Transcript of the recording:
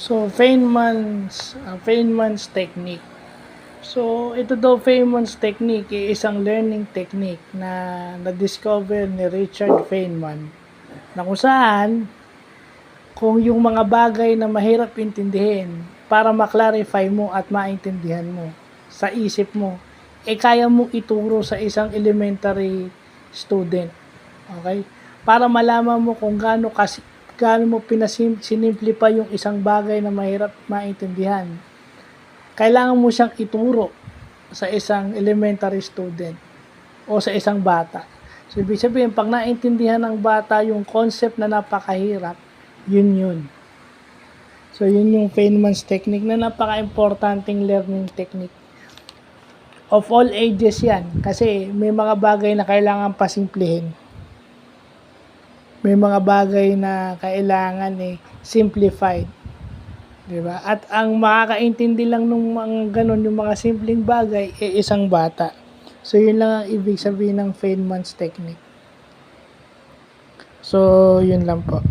So, Feynman's technique. So, ito daw Feynman's technique ay isang learning technique na na-discover ni Richard Feynman na kung saan kung yung mga bagay na mahirap intindihin para ma-clarify mo at maintindihan mo sa isip mo, kaya mong ituro sa isang elementary student. Okay? Para malaman mo kung gaano mo sinimplify yung isang bagay na mahirap maintindihan. Kailangan mo siyang ituro sa isang elementary student o sa isang bata. So, ibig sabihin, pag naintindihan ng bata yung concept na napakahirap, yun. So, yun yung Feynman's technique na napaka-importanting learning technique. Of all ages yan. Kasi may mga bagay na kailangan pasimplihin. May mga bagay na kailangan simplified. Diba? At ang makakaintindi lang ng mga ganun, yung mga simpleng bagay, isang bata. So, yun lang ang ibig sabihin ng Feynman's technique. So, yun lang po.